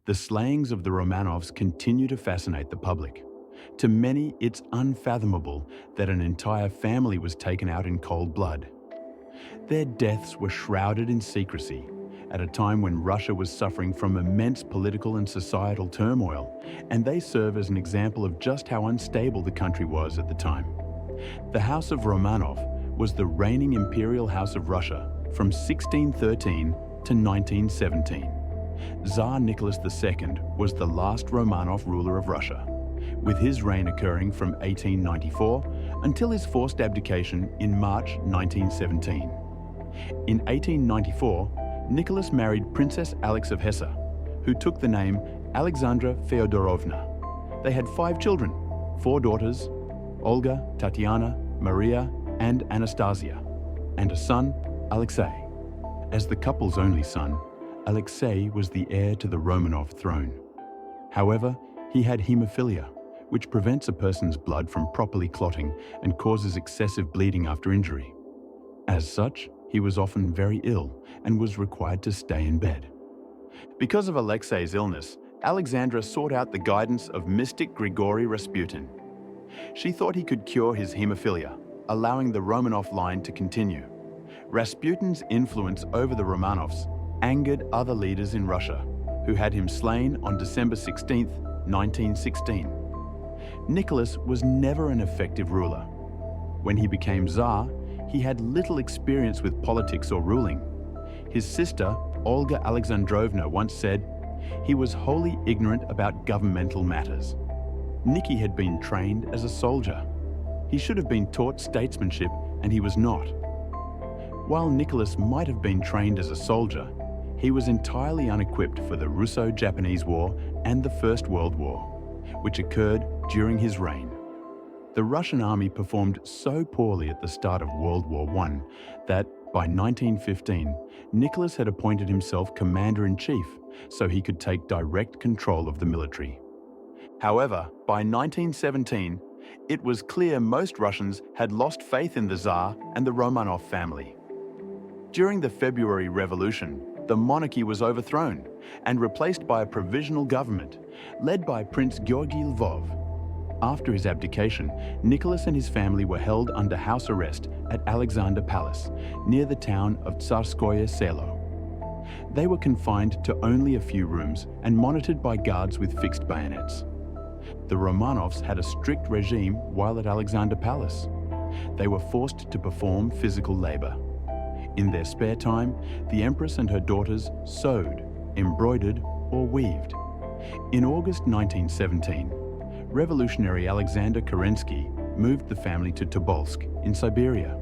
The slayings of the Romanovs continue to fascinate the public. To many, it's unfathomable that an entire family was taken out in cold blood. Their deaths were shrouded in secrecy at a time when Russia was suffering from immense political and societal turmoil, and they serve as an example of just how unstable the country was at the time. The House of Romanov was the reigning imperial house of Russia from 1613 to 1917. Tsar Nicholas II was the last Romanov ruler of Russia, with his reign occurring from 1894 until his forced abdication in March 1917. In 1894, Nicholas married Princess Alix of Hesse, who took the name Alexandra Feodorovna. They had 5 children, 4 daughters, Olga, Tatiana, Maria, and Anastasia, and a son, Alexei. As the couple's only son, Alexei was the heir to the Romanov throne. However, he had hemophilia, which prevents a person's blood from properly clotting and causes excessive bleeding after injury. As such, he was often very ill and was required to stay in bed. Because of Alexei's illness, Alexandra sought out the guidance of mystic Grigory Rasputin. She thought he could cure his hemophilia, allowing the Romanov line to continue. Rasputin's influence over the Romanovs angered other leaders in Russia, who had him slain on December 16, 1916. Nicholas was never an effective ruler. When he became Tsar, he had little experience with politics or ruling. His sister, Olga Alexandrovna, once said, "He was wholly ignorant about governmental matters." Nicky had been trained as a soldier. He should have been taught statesmanship, and he was not. While Nicholas might have been trained as a soldier, he was entirely unequipped for the Russo-Japanese War and the First World War, which occurred during his reign. The Russian army performed so poorly at the start of World War I that, by 1915, Nicholas had appointed himself commander-in-chief so he could take direct control of the military. However, by 1917, it was clear most Russians had lost faith in the Tsar and the Romanov family. During the February Revolution, the monarchy was overthrown and replaced by a provisional government led by Prince Georgy Lvov. After his abdication, Nicholas and his family were held under house arrest at Alexander Palace, near the town of Tsarskoye Selo. They were confined to only a few rooms and monitored by guards with fixed bayonets. The Romanovs had a strict regime while at Alexander Palace. They were forced to perform physical labor. In their spare time, the Empress and her daughters sewed, embroidered, or weaved. In August 1917, revolutionary Alexander Kerensky moved the family to Tobolsk in Siberia.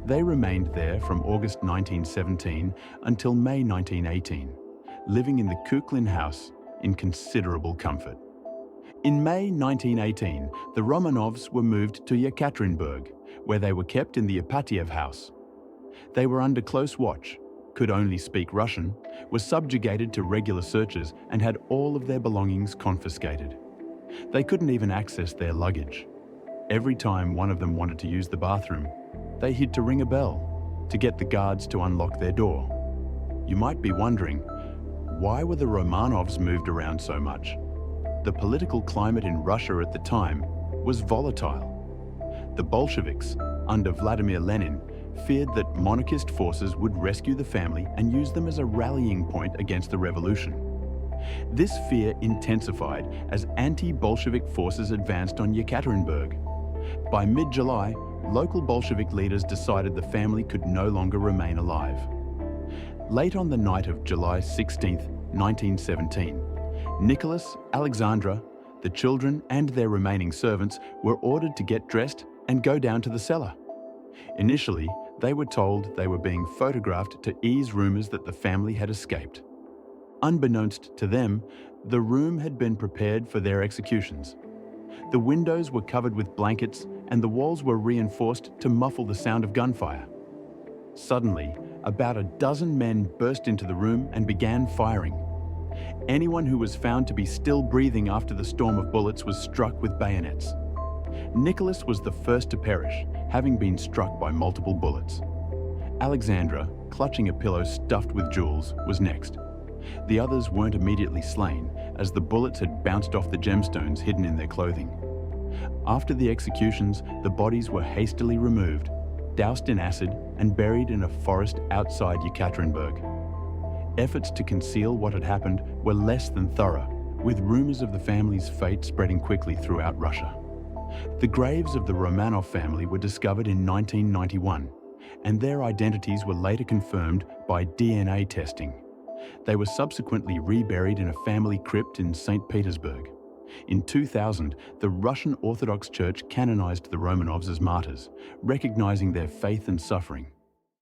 They remained there from August 1917 until May 1918, living in the Kuklin house in considerable comfort. In May 1918, the Romanovs were moved to Yekaterinburg, where they were kept in the Ipatiev house. They were under close watch, could only speak Russian, were subjugated to regular searches, and had all of their belongings confiscated. They couldn't even access their luggage. Every time one of them wanted to use the bathroom, they had to ring a bell to get the guards to unlock their door. You might be wondering, why were the Romanovs moved around so much? The political climate in Russia at the time was volatile. The Bolsheviks, under Vladimir Lenin, feared that monarchist forces would rescue the family and use them as a rallying point against the revolution. This fear intensified as anti-Bolshevik forces advanced on Yekaterinburg. By mid-July, local Bolshevik leaders decided the family could no longer remain alive. Late on the night of July 16, 1917, Nicholas, Alexandra, the children and their remaining servants were ordered to get dressed and go down to the cellar. Initially, they were told they were being photographed to ease rumors that the family had escaped. Unbeknownst to them, the room had been prepared for their executions. The windows were covered with blankets and the walls were reinforced to muffle the sound of gunfire. Suddenly, about a dozen men burst into the room and began firing. Anyone who was found to be still breathing after the storm of bullets was struck with bayonets. Nicholas was the first to perish, having been struck by multiple bullets. Alexandra, clutching a pillow stuffed with jewels, was next. The others weren't immediately slain, as the bullets had bounced off the gemstones hidden in their clothing. After the executions, the bodies were hastily removed, doused in acid, and buried in a forest outside Yekaterinburg. Efforts to conceal what had happened were less than thorough, with rumors of the family's fate spreading quickly throughout Russia. The graves of the Romanov family were discovered in 1991, and their identities were later confirmed by DNA testing. They were subsequently reburied in a family crypt in St. Petersburg. In 2000, the Russian Orthodox Church canonized the Romanovs as martyrs, recognizing their faith and suffering.